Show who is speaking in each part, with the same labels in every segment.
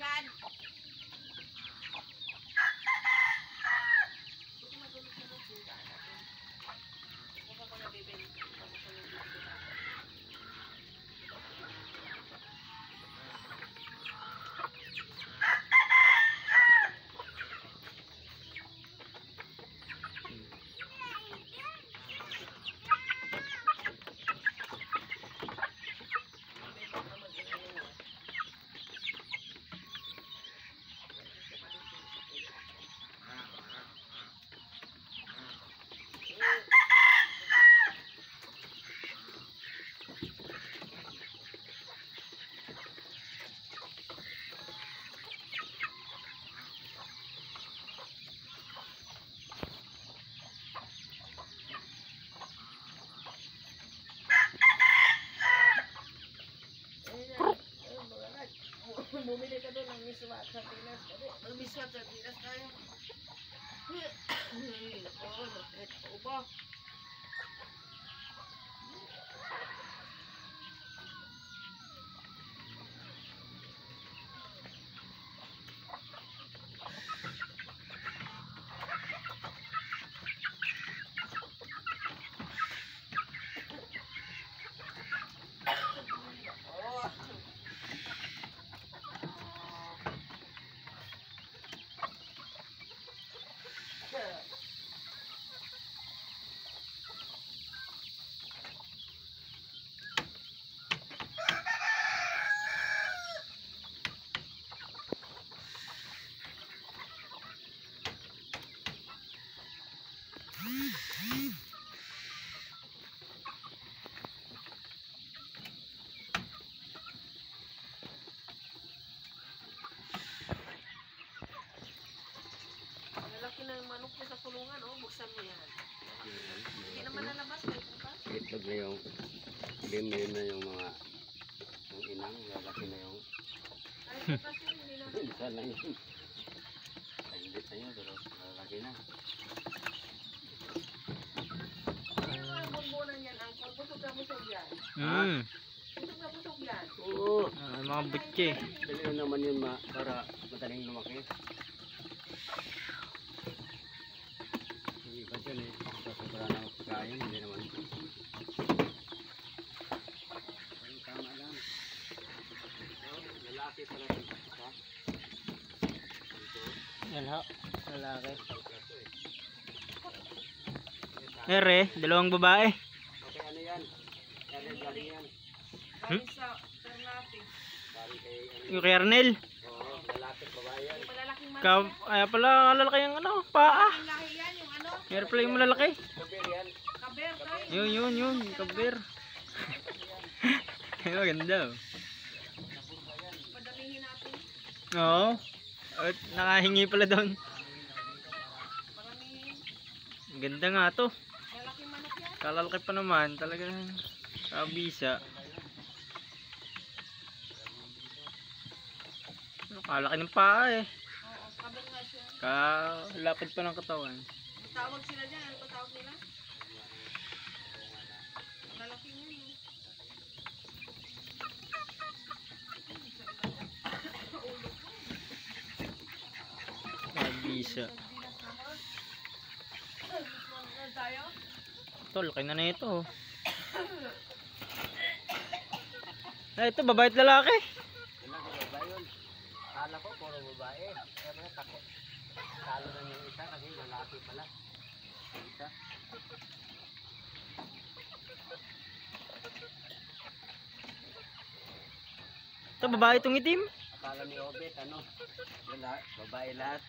Speaker 1: agad. Bumili ka doon ng miswat sa Pinas. Ang miswat sa Pinas tayo. Upo. Lalaki na yung manok ko sa kulungan, oh. Buksan mo yan. Hindi naman nalabas, may bukas.
Speaker 2: Itlog na yung limlim na yung mga yung inang, lalaki na yung
Speaker 1: Ay, bukas yun, hindi naman.
Speaker 2: isa na yun. Kainit na yun, pero lalaki na.
Speaker 1: Ano ang bunbunan yan, Angkol? Busog na busog yan. Busog na busog yan.
Speaker 2: Oo.
Speaker 3: Mga butche.
Speaker 2: Dali naman yun para madaling lumaki. Hindi ba dyan eh, sobra na ako pagkain, hindi naman. Ay, tama lang. Lalaki pala yung isa.
Speaker 3: Yan ho, lalaki. Ere, dalawang babae.
Speaker 2: Okay, ano yan? Galing yan.
Speaker 1: Galing sa Ternate.
Speaker 2: Galing kay ano?
Speaker 3: Yung Kernel.
Speaker 2: Oo, lalaki babae yan.
Speaker 1: Yung malalaking manok.
Speaker 3: Kaya pala lalaki yung ano, paa.
Speaker 1: Yung lahi yan, yung ano?
Speaker 3: Meron pala yung malalaki.
Speaker 2: Kabir yan.
Speaker 1: Kaber, tayo.
Speaker 3: Yun, kabir. Ay, maganda.
Speaker 1: Padamihin natin.
Speaker 3: Oo. At nakahingi pala doon.
Speaker 1: Maramihin.
Speaker 3: Ang ganda nga to.
Speaker 1: Malaking manok yan.
Speaker 3: Kalalaki pa naman. Talagang kabisa. Kalaki ng paa eh.
Speaker 1: Oo, kaber nga siya.
Speaker 3: Kalapad pa ng katawan.
Speaker 1: Tawag sila dyan. Ano pa tawag nila? Lalaki nga yun.
Speaker 3: Kabisa.
Speaker 1: Tayo?
Speaker 3: Ito, laki na na ito. Ay, ito, babae at lalaki.
Speaker 2: Ilang babae yun? Kala ko puro babae. Pero takot. Talo na yung isa kasi lalaki pala. Isa.
Speaker 3: Ito, babae itong itim.
Speaker 2: Akala ni Obet, ano? Babae lahat.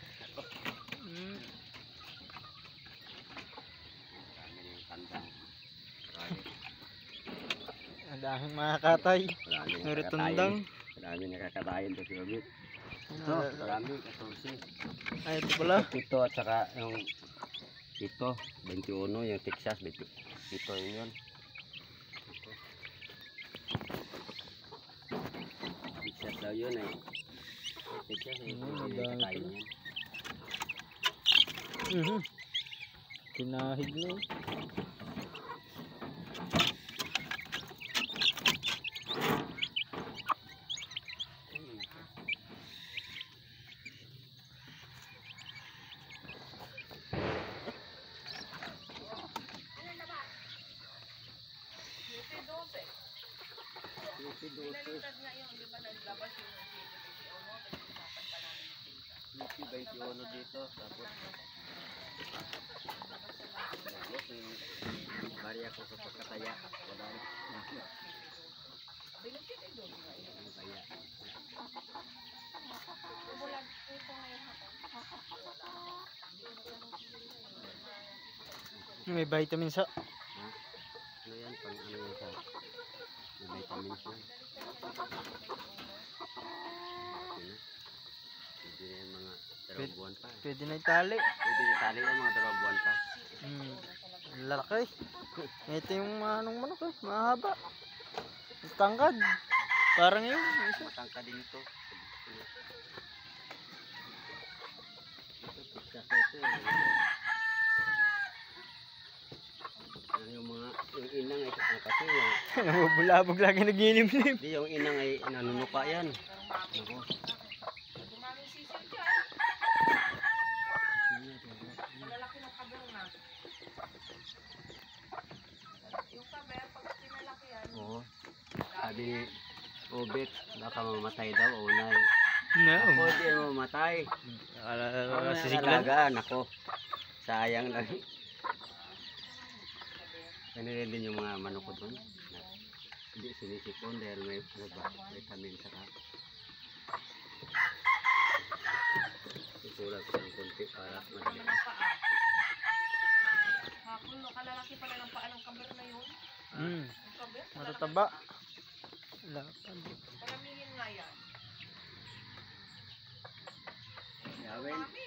Speaker 3: Hmm.
Speaker 2: Marami na yung tandang. Marami.
Speaker 3: Ang daming mga katay.
Speaker 2: Marami na
Speaker 3: Meron
Speaker 2: kakatayin.
Speaker 3: tundang.
Speaker 2: Marami na kakatayin to si Obet. Ito, marami. 14.
Speaker 3: Ay, ito pala.
Speaker 2: Ito at saka yung ito, 21, yung Texas, ito yun. Ito. Texas daw yun eh. Texas eh.
Speaker 3: madami
Speaker 2: Kakatayin
Speaker 3: pala.
Speaker 2: yan.
Speaker 3: Tinahid na eh.
Speaker 1: Binaliktad nga yun, di ba naglabas yung CBTO mo, pinag-usapan pa namin yung tinta.
Speaker 2: Lucy 21 dito. Tapos, tapos yung barya ko sa pagkataya. Wala na.
Speaker 1: Binaliktad ay doon nga yun.
Speaker 2: Ang kaya.
Speaker 1: Bulag ito ngayon hapon.
Speaker 3: May vitamins sa.
Speaker 2: Ha? Ano yan? Pang ano yan sa... May vitamins yan. Okay na. Pwede na yung mga 2 buwan pa.
Speaker 3: Pwede na itali.
Speaker 2: Pwede na tali yan mga 2 buwan pa.
Speaker 3: Lalaki. Ito yung anong manok eh. Mahaba. Tangkad. Parang yun. Isa.
Speaker 2: Matangka din ito. Ito, pizza ko ito. Yan yung mga, yung inang ay kasi yung,
Speaker 3: Namubulabog lagi nagilimlim.
Speaker 2: di yung inang ay nanunuka yan. Ako.
Speaker 1: Dumami sisil dyan. Malalaki ng kaber na. Yung kaber, pag pinalaki yan,
Speaker 2: Oo. Sabi ni Obet, baka mamatay daw, unay.
Speaker 3: No.
Speaker 2: Ako di mamatay.
Speaker 3: Sisiglan.
Speaker 2: Alagaan ako. Sayang lang. Ganun din yung mga manok ko doon. Hindi sinisipon dahil may ano ba, vitamin saka. Isulat ko ng konti para madali.
Speaker 1: ng paa. Hapon, no, kalalaki pala ng paa ng kaber na yun.
Speaker 3: Mm.
Speaker 1: Yung kaber,
Speaker 3: Matataba. Lapad.
Speaker 1: Paramihin nga yan.
Speaker 2: Yawin.
Speaker 1: Mami,